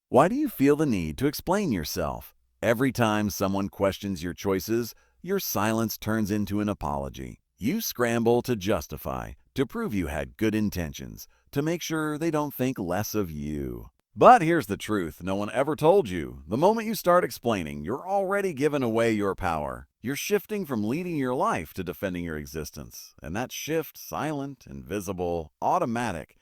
Why do you feel the need to explain yourself? Every time someone questions your choices, your silence turns into an apology. You scramble to justify, to prove you had good intentions, to make sure they don't think less of you. But here's the truth no one ever told you. The moment you start explaining, you're already giving away your power. You're shifting from leading your life to defending your existence. And that shift, silent, invisible, automatic,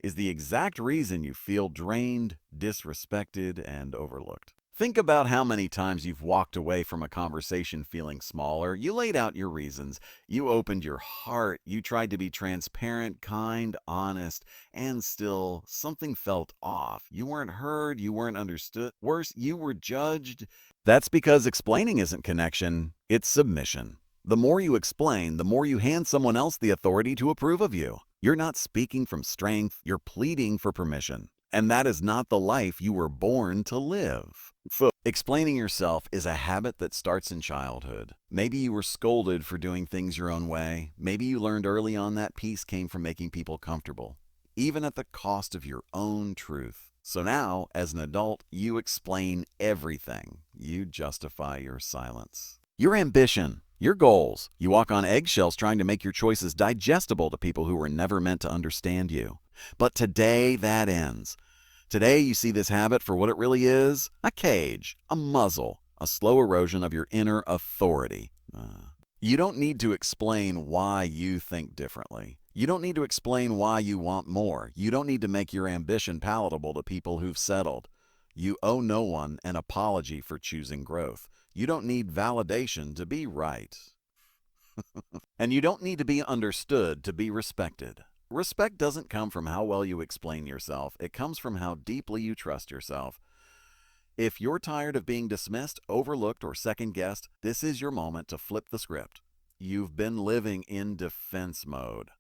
is the exact reason you feel drained, disrespected, and overlooked. Think about how many times you've walked away from a conversation feeling smaller. You laid out your reasons. You opened your heart. You tried to be transparent, kind, honest, and still something felt off. You weren't heard. You weren't understood. Worse, you were judged. That's because explaining isn't connection, it's submission. The more you explain, the more you hand someone else the authority to approve of you. You're not speaking from strength, you're pleading for permission. And that is not the life you were born to live. Explaining yourself is a habit that starts in childhood. Maybe you were scolded for doing things your own way. Maybe you learned early on that peace came from making people comfortable, even at the cost of your own truth. So now, as an adult, you explain everything. You justify your silence. Your ambition, your goals. You walk on eggshells trying to make your choices digestible to people who were never meant to understand you. But today, that ends. Today, you see this habit for what it really is: a cage, a muzzle, a slow erosion of your inner authority. You don't need to explain why you think differently. You don't need to explain why you want more. You don't need to make your ambition palatable to people who've settled. You owe no one an apology for choosing growth. You don't need validation to be right. And you don't need to be understood to be respected. Respect doesn't come from how well you explain yourself. It comes from how deeply you trust yourself. If you're tired of being dismissed, overlooked, or second-guessed, this is your moment to flip the script. You've been living in defense mode.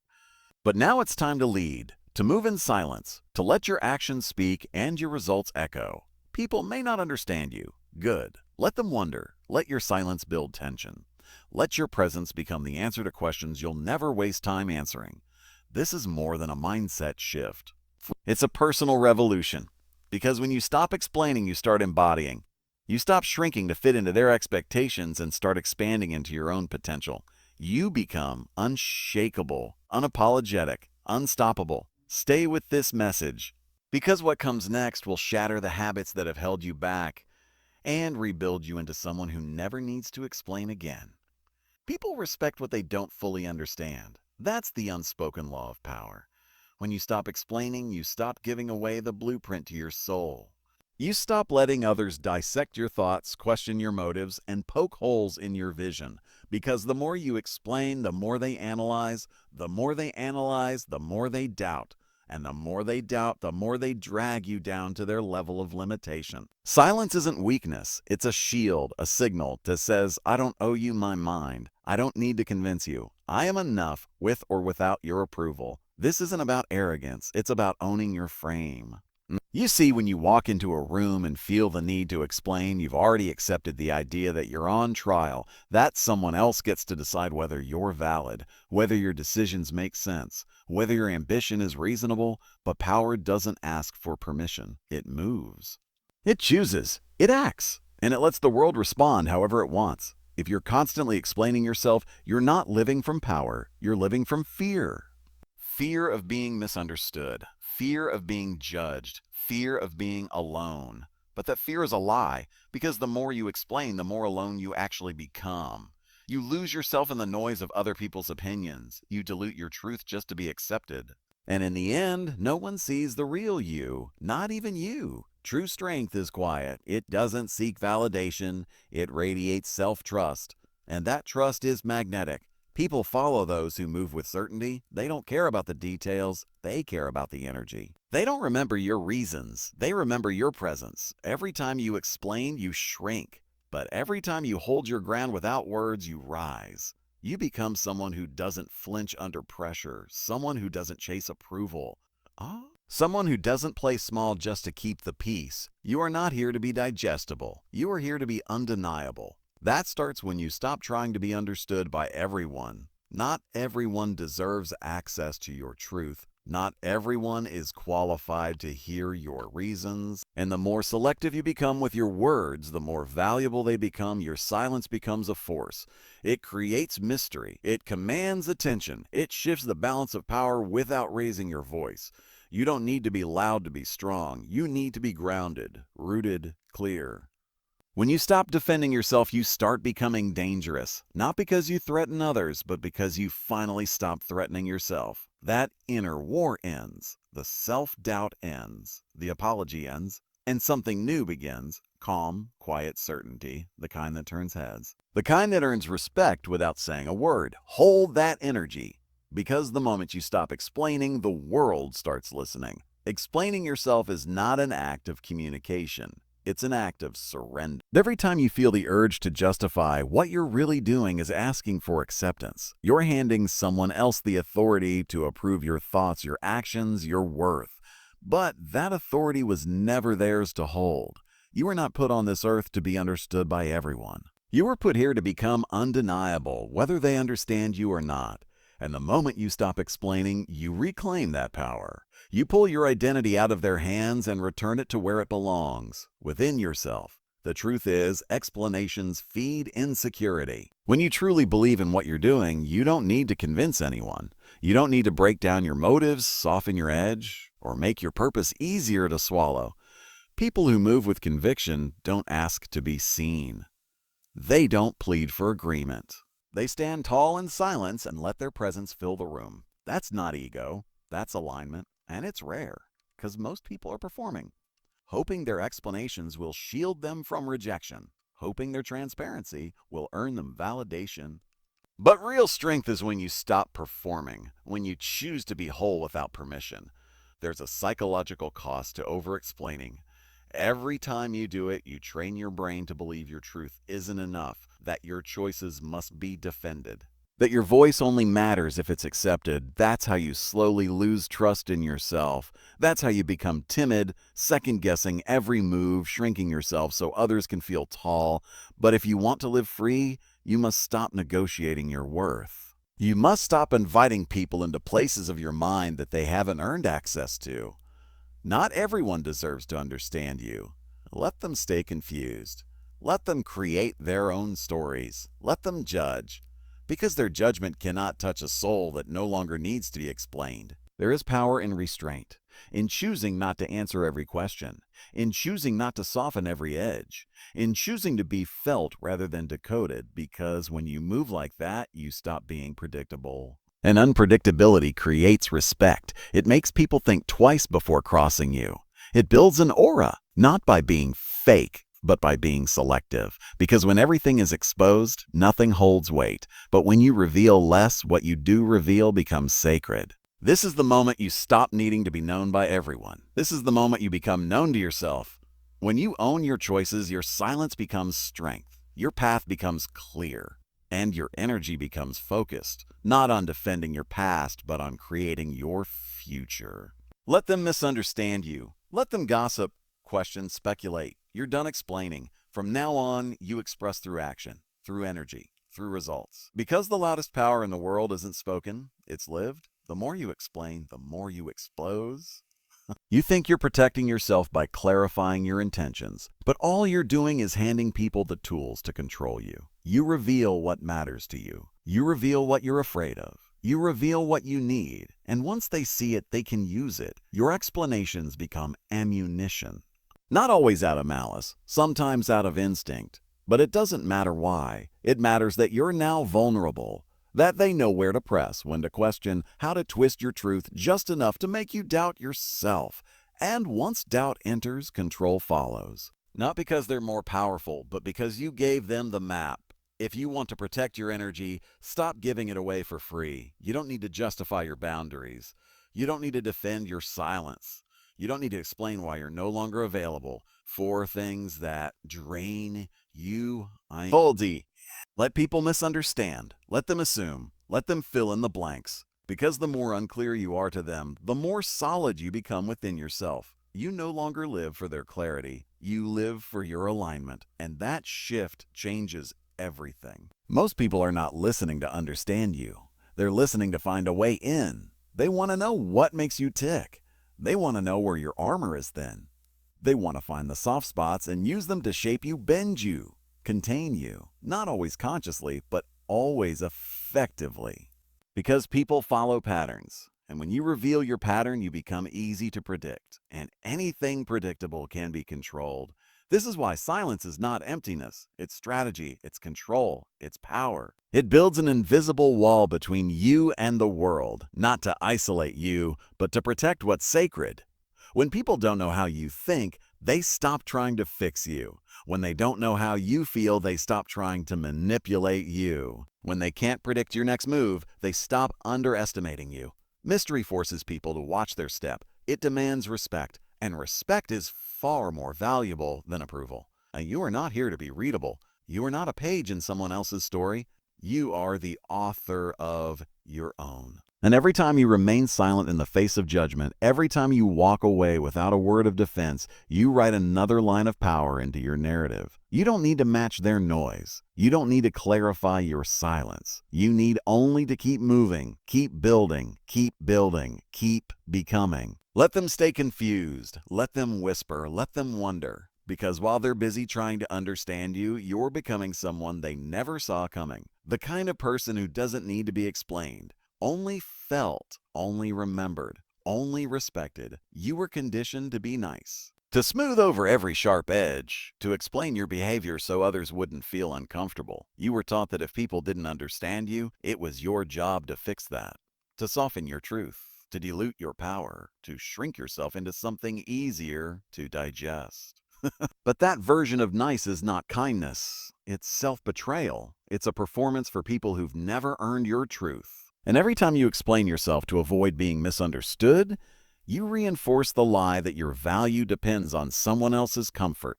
But now it's time to lead, to move in silence, to let your actions speak and your results echo. People may not understand you. Good. Let them wonder. Let your silence build tension. Let your presence become the answer to questions you'll never waste time answering. This is more than a mindset shift. It's a personal revolution. Because when you stop explaining, you start embodying. You stop shrinking to fit into their expectations and start expanding into your own potential. You become unshakable, unapologetic, unstoppable. Stay with this message, because what comes next will shatter the habits that have held you back and rebuild you into someone who never needs to explain again. People respect what they don't fully understand. That's the unspoken law of power. When you stop explaining, you stop giving away the blueprint to your soul. You stop letting others dissect your thoughts, question your motives, and poke holes in your vision. Because the more you explain, the more they analyze. The more they analyze, the more they doubt. And the more they doubt, the more they drag you down to their level of limitation. Silence isn't weakness. It's a shield, a signal that says, I don't owe you my mind. I don't need to convince you. I am enough with or without your approval. This isn't about arrogance. It's about owning your frame. You see, when you walk into a room and feel the need to explain, you've already accepted the idea that you're on trial, that someone else gets to decide whether you're valid, whether your decisions make sense, whether your ambition is reasonable. But power doesn't ask for permission. It moves. It chooses. It acts. And it lets the world respond however it wants. If you're constantly explaining yourself, you're not living from power. You're living from fear. Fear of being misunderstood. Fear of being judged. Fear of being alone. But that fear is a lie, because the more you explain, the more alone you actually become. You lose yourself in the noise of other people's opinions. You dilute your truth just to be accepted. And in the end, no one sees the real you, not even you. True strength is quiet. It doesn't seek validation. It radiates self-trust. And that trust is magnetic. People follow those who move with certainty. They don't care about the details. They care about the energy. They don't remember your reasons. They remember your presence. Every time you explain, you shrink. But every time you hold your ground without words, you rise. You become someone who doesn't flinch under pressure, someone who doesn't chase approval. Someone who doesn't play small just to keep the peace. You are not here to be digestible. You are here to be undeniable. That starts when you stop trying to be understood by everyone. Not everyone deserves access to your truth. Not everyone is qualified to hear your reasons, and the more selective you become with your words, the more valuable they become. Your silence becomes a force. It creates mystery. It commands attention. It shifts the balance of power without raising your voice. You don't need to be loud to be strong. You need to be grounded, rooted, clear. When you stop defending yourself, you start becoming dangerous. Not because you threaten others, but because you finally stop threatening yourself. That inner war ends. The self-doubt ends. The apology ends. And something new begins. Calm, quiet certainty. The kind that turns heads. The kind that earns respect without saying a word. Hold that energy. Because the moment you stop explaining, the world starts listening. Explaining yourself is not an act of communication. It's an act of surrender. Every time you feel the urge to justify, what you're really doing is asking for acceptance. You're handing someone else the authority to approve your thoughts, your actions, your worth. But that authority was never theirs to hold. You were not put on this earth to be understood by everyone. You were put here to become undeniable, whether they understand you or not. And the moment you stop explaining, you reclaim that power. You pull your identity out of their hands and return it to where it belongs, within yourself. The truth is, explanations feed insecurity. When you truly believe in what you're doing, you don't need to convince anyone. You don't need to break down your motives, soften your edge, or make your purpose easier to swallow. People who move with conviction don't ask to be seen. They don't plead for agreement. They stand tall in silence and let their presence fill the room. That's not ego, that's alignment, and it's rare, because most people are performing, hoping their explanations will shield them from rejection, hoping their transparency will earn them validation. But real strength is when you stop performing, when you choose to be whole without permission. There's a psychological cost to over-explaining. Every time you do it, you train your brain to believe your truth isn't enough, that your choices must be defended, that your voice only matters if it's accepted. That's how you slowly lose trust in yourself. That's how you become timid, second-guessing every move, shrinking yourself so others can feel tall. But if you want to live free, you must stop negotiating your worth. You must stop inviting people into places of your mind that they haven't earned access to. Not everyone deserves to understand you. Let them stay confused. Let them create their own stories. Let them judge. Because their judgment cannot touch a soul that no longer needs to be explained. There is power in restraint, in choosing not to answer every question, in choosing not to soften every edge, in choosing to be felt rather than decoded, because when you move like that, you stop being predictable. And unpredictability creates respect. It makes people think twice before crossing you. It builds an aura, not by being fake, but by being selective. Because when everything is exposed, nothing holds weight. But when you reveal less, what you do reveal becomes sacred. This is the moment you stop needing to be known by everyone. This is the moment you become known to yourself. When you own your choices, your silence becomes strength. Your path becomes clear. And your energy becomes focused, not on defending your past, but on creating your future. Let them misunderstand you. Let them gossip, question, speculate. You're done explaining. From now on, you express through action, through energy, through results. Because the loudest power in the world isn't spoken, it's lived. The more you explain, the more you expose. You think you're protecting yourself by clarifying your intentions, but all you're doing is handing people the tools to control you. You reveal what matters to you. You reveal what you're afraid of. You reveal what you need, and once they see it, they can use it. Your explanations become ammunition. Not always out of malice, sometimes out of instinct, but it doesn't matter why. It matters that you're now vulnerable. That they know where to press, when to question, how to twist your truth just enough to make you doubt yourself. And once doubt enters, control follows. Not because they're more powerful, but because you gave them the map. If you want to protect your energy, stop giving it away for free. You don't need to justify your boundaries. You don't need to defend your silence. You don't need to explain why you're no longer available for things that drain you. Let people misunderstand. Let them assume. Let them fill in the blanks. Because the more unclear you are to them, the more solid you become within yourself. You no longer live for their clarity. You live for your alignment. And that shift changes everything. Most people are not listening to understand you. They're listening to find a way in. They want to know what makes you tick. They want to know where your armor is thin. They want to find the soft spots and use them to shape you, bend you, contain you, not always consciously, but always effectively. Because people follow patterns, and when you reveal your pattern, you become easy to predict, and anything predictable can be controlled. This is why silence is not emptiness. It's strategy, it's control, it's power. It builds an invisible wall between you and the world, not to isolate you, but to protect what's sacred. When people don't know how you think, they stop trying to fix you. When they don't know how you feel, they stop trying to manipulate you. When they can't predict your next move, they stop underestimating you. Mystery forces people to watch their step. It demands respect, and respect is far more valuable than approval. And you are not here to be readable. You are not a page in someone else's story. You are the author of your own. And every time you remain silent in the face of judgment, every time you walk away without a word of defense, you write another line of power into your narrative. You don't need to match their noise. You don't need to clarify your silence. You need only to keep moving, keep building, keep becoming. Let them stay confused. Let them whisper. Let them wonder. Because while they're busy trying to understand you, you're becoming someone they never saw coming. The kind of person who doesn't need to be explained. Only felt, only remembered, only respected. You were conditioned to be nice. To smooth over every sharp edge, to explain your behavior so others wouldn't feel uncomfortable. You were taught that if people didn't understand you, it was your job to fix that. To soften your truth, to dilute your power, to shrink yourself into something easier to digest. But that version of nice is not kindness. It's self-betrayal. It's a performance for people who've never earned your truth. And every time you explain yourself to avoid being misunderstood, you reinforce the lie that your value depends on someone else's comfort.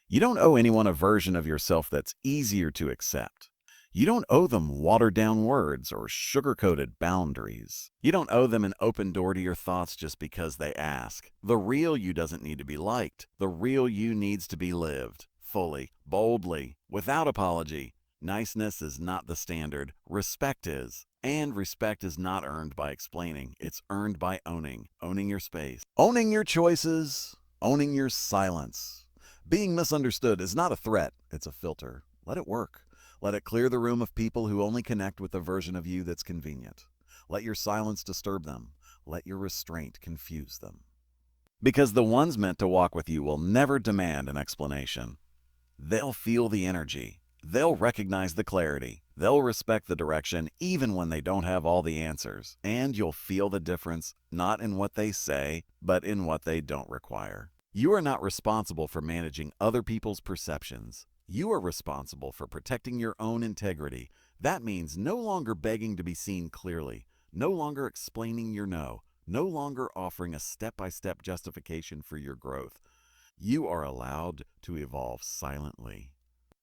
You don't owe anyone a version of yourself that's easier to accept. You don't owe them watered-down words or sugar-coated boundaries. You don't owe them an open door to your thoughts just because they ask. The real you doesn't need to be liked. The real you needs to be lived, fully, boldly, without apology. Niceness is not the standard. Respect is. And respect is not earned by explaining. It's earned by owning your space, owning your choices, owning your silence. Being misunderstood is not a threat. It's a filter. Let it work. Let it clear the room of people who only connect with the version of you that's convenient. Let your silence disturb them. Let your restraint confuse them. Because the ones meant to walk with you will never demand an explanation. They'll feel the energy. They'll recognize the clarity. They'll respect the direction even when they don't have all the answers. And you'll feel the difference, not in what they say, but in what they don't require. You are not responsible for managing other people's perceptions. You are responsible for protecting your own integrity. That means no longer begging to be seen clearly, no longer explaining your no longer offering a step-by-step justification for your growth. You are allowed to evolve silently.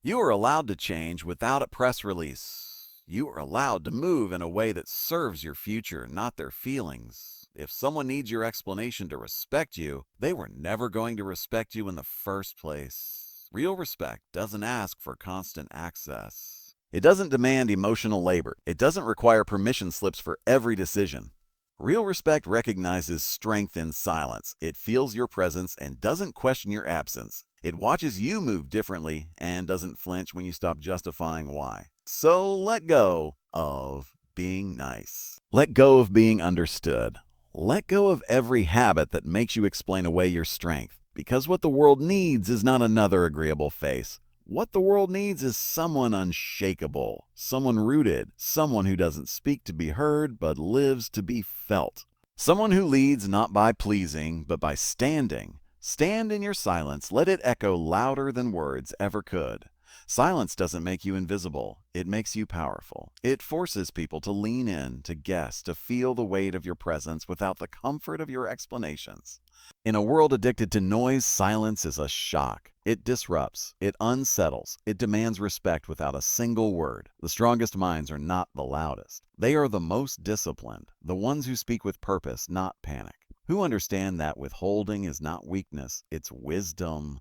You are allowed to change without a press release. You are allowed to move in a way that serves your future, not their feelings. If someone needs your explanation to respect you, they were never going to respect you in the first place. Real respect doesn't ask for constant access. It doesn't demand emotional labor. It doesn't require permission slips for every decision. Real respect recognizes strength in silence. It feels your presence and doesn't question your absence. It watches you move differently and doesn't flinch when you stop justifying why. So let go of being nice. Let go of being understood. Let go of every habit that makes you explain away your strength. Because what the world needs is not another agreeable face. What the world needs is someone unshakable, someone rooted, someone who doesn't speak to be heard but lives to be felt. Someone who leads not by pleasing but by standing. Stand in your silence. Let it echo louder than words ever could. Silence doesn't make you invisible. It makes you powerful. It forces people to lean in, to guess, to feel the weight of your presence without the comfort of your explanations. In a world addicted to noise, silence is a shock. It disrupts. It unsettles. It demands respect without a single word. The strongest minds are not the loudest. They are the most disciplined, the ones who speak with purpose, not panic. Who understand that withholding is not weakness, it's wisdom.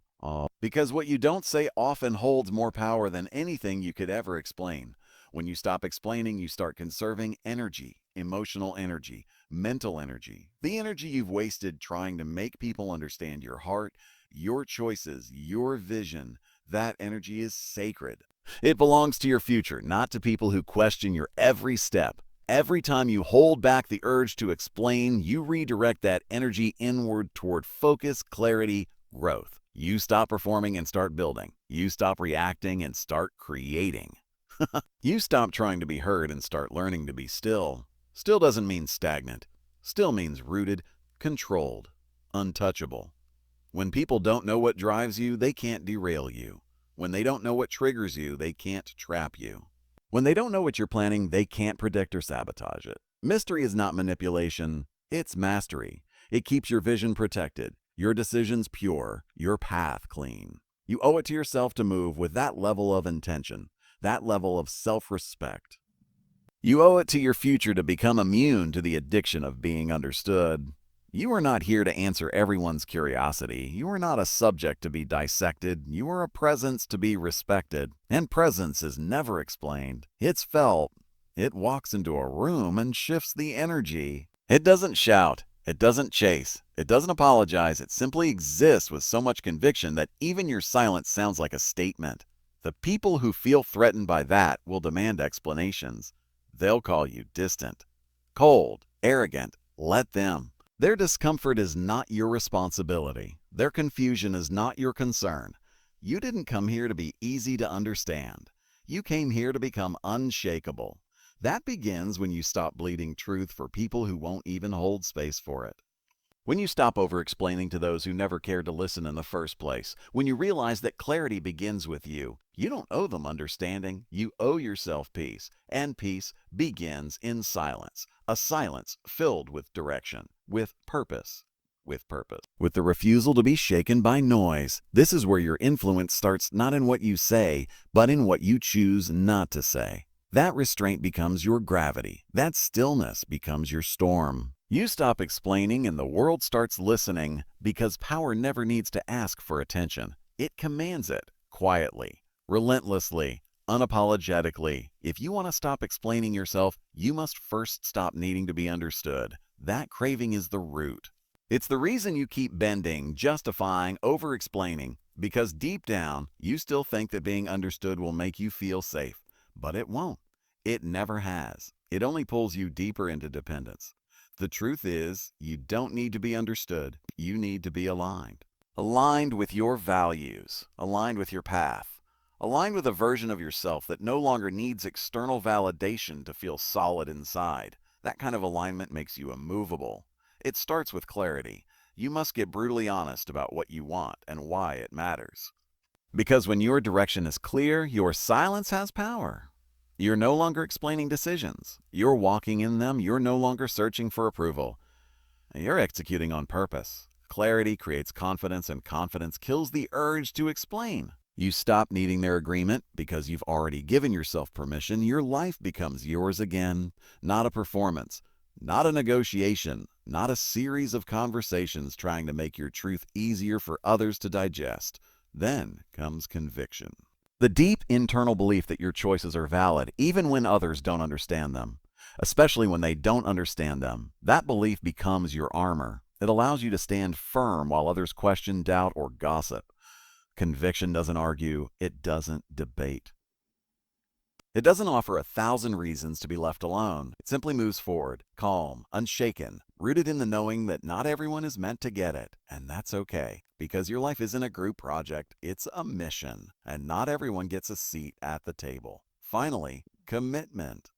Because what you don't say often holds more power than anything you could ever explain. When you stop explaining, you start conserving energy, emotional energy, mental energy, the energy you've wasted trying to make people understand your heart, your choices, your vision. That energy is sacred. It belongs to your future, not to people who question your every step. Every time you hold back the urge to explain, you redirect that energy inward toward focus, clarity, growth. You stop performing and start building. You stop reacting and start creating. You stop trying to be heard and start learning to be still. Still doesn't mean stagnant. Still means rooted, controlled, untouchable. When people don't know what drives you, they can't derail you. When they don't know what triggers you, they can't trap you. When they don't know what you're planning, they can't predict or sabotage it. Mystery is not manipulation, it's mastery. It keeps your vision protected, your decisions pure, your path clean. You owe it to yourself to move with that level of intention, that level of self-respect. You owe it to your future to become immune to the addiction of being understood. You are not here to answer everyone's curiosity. You are not a subject to be dissected. You are a presence to be respected. And presence is never explained. It's felt. It walks into a room and shifts the energy. It doesn't shout. It doesn't chase. It doesn't apologize. It simply exists with so much conviction that even your silence sounds like a statement. The people who feel threatened by that will demand explanations. They'll call you distant, cold, arrogant. Let them. Their discomfort is not your responsibility. Their confusion is not your concern. You didn't come here to be easy to understand. You came here to become unshakable. That begins when you stop bleeding truth for people who won't even hold space for it. When you stop over-explaining to those who never cared to listen in the first place, when you realize that clarity begins with you, you don't owe them understanding, you owe yourself peace, and peace begins in silence, a silence filled with direction, with purpose. With the refusal to be shaken by noise. This is where your influence starts not in what you say, but in what you choose not to say. That restraint becomes your gravity. That stillness becomes your storm. You stop explaining and the world starts listening because power never needs to ask for attention. It commands it, quietly, relentlessly, unapologetically. If you want to stop explaining yourself, you must first stop needing to be understood. That craving is the root. It's the reason you keep bending, justifying, over-explaining, because deep down, you still think that being understood will make you feel safe. But it won't. It never has. It only pulls you deeper into dependence. The truth is, you don't need to be understood. You need to be aligned. Aligned with your values, aligned with your path, aligned with a version of yourself that no longer needs external validation to feel solid inside. That kind of alignment makes you immovable. It starts with clarity. You must get brutally honest about what you want and why it matters. Because when your direction is clear, your silence has power. You're no longer explaining decisions. You're walking in them. You're no longer searching for approval. You're executing on purpose. Clarity creates confidence, and confidence kills the urge to explain. You stop needing their agreement because you've already given yourself permission. Your life becomes yours again, not a performance, not a negotiation, not a series of conversations trying to make your truth easier for others to digest. Then comes conviction. The deep internal belief that your choices are valid even when others don't understand them, especially when they don't understand them. That belief becomes your armor. It allows you to stand firm while others question, doubt, or gossip. Conviction doesn't argue. It doesn't debate. It doesn't offer 1,000 reasons to be left alone. It simply moves forward, calm, unshaken, rooted in the knowing that not everyone is meant to get it, and that's okay. Because your life isn't a group project, it's a mission, and not everyone gets a seat at the table. Finally, commitment.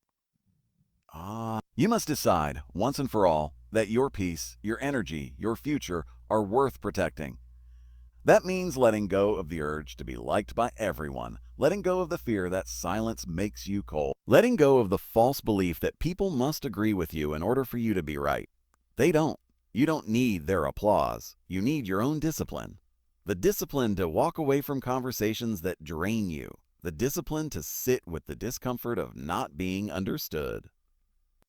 You must decide, once and for all, that your peace, your energy, your future are worth protecting. That means letting go of the urge to be liked by everyone, letting go of the fear that silence makes you cold, letting go of the false belief that people must agree with you in order for you to be right. They don't. You don't need their applause. You need your own discipline. The discipline to walk away from conversations that drain you. The discipline to sit with the discomfort of not being understood.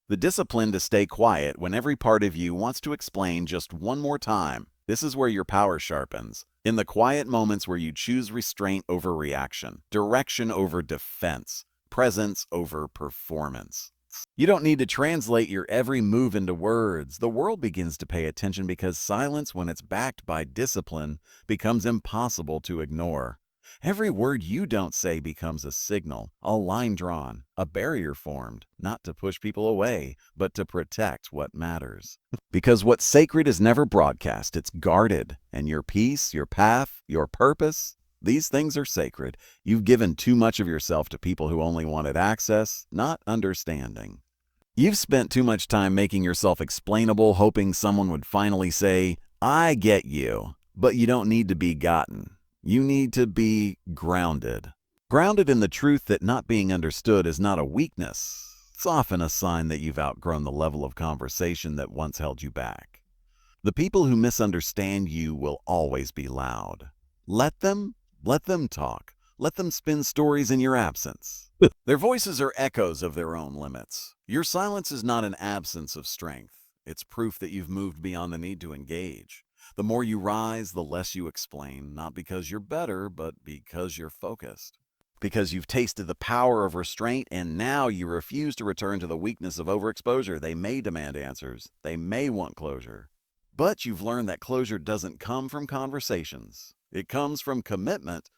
The discipline to stay quiet when every part of you wants to explain just one more time. This is where your power sharpens. In the quiet moments where you choose restraint over reaction, direction over defense, presence over performance. You don't need to translate your every move into words. The world begins to pay attention because silence, when it's backed by discipline, becomes impossible to ignore. Every word you don't say becomes a signal, a line drawn, a barrier formed, not to push people away, but to protect what matters. Because what's sacred is never broadcast, it's guarded. And your peace, your path, your purpose, these things are sacred. You've given too much of yourself to people who only wanted access, not understanding. You've spent too much time making yourself explainable, hoping someone would finally say, "I get you." But you don't need to be gotten. You need to be grounded. Grounded in the truth that not being understood is not a weakness. It's often a sign that you've outgrown the level of conversation that once held you back. The people who misunderstand you will always be loud. Let them talk. Let them spin stories in your absence. Their voices are echoes of their own limits. Your silence is not an absence of strength. It's proof that you've moved beyond the need to engage. The more you rise, the less you explain, not because you're better, but because you're focused. Because you've tasted the power of restraint, and now you refuse to return to the weakness of overexposure. They may demand answers. They may want closure. But you've learned that closure doesn't come from conversations. It comes from commitment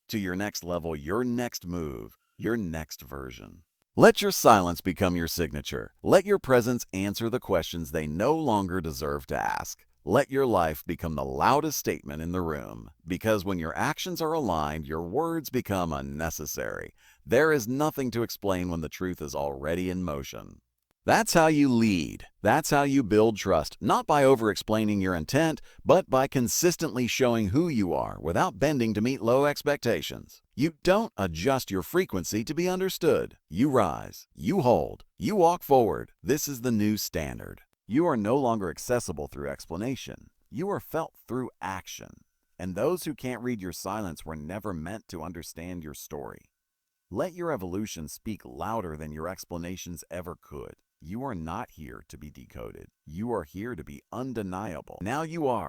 to your next level, your next move, your next version. Let your silence become your signature. Let your presence answer the questions they no longer deserve to ask. Let your life become the loudest statement in the room, because when your actions are aligned, your words become unnecessary. There is nothing to explain when the truth is already in motion. That's how you lead. That's how you build trust, not by over-explaining your intent, but by consistently showing who you are without bending to meet low expectations. You don't adjust your frequency to be understood. You rise, you hold, you walk forward. This is the new standard. You are no longer accessible through explanation. You are felt through action. And those who can't read your silence were never meant to understand your story. Let your evolution speak louder than your explanations ever could. You are not here to be decoded. You are here to be undeniable. Now you are.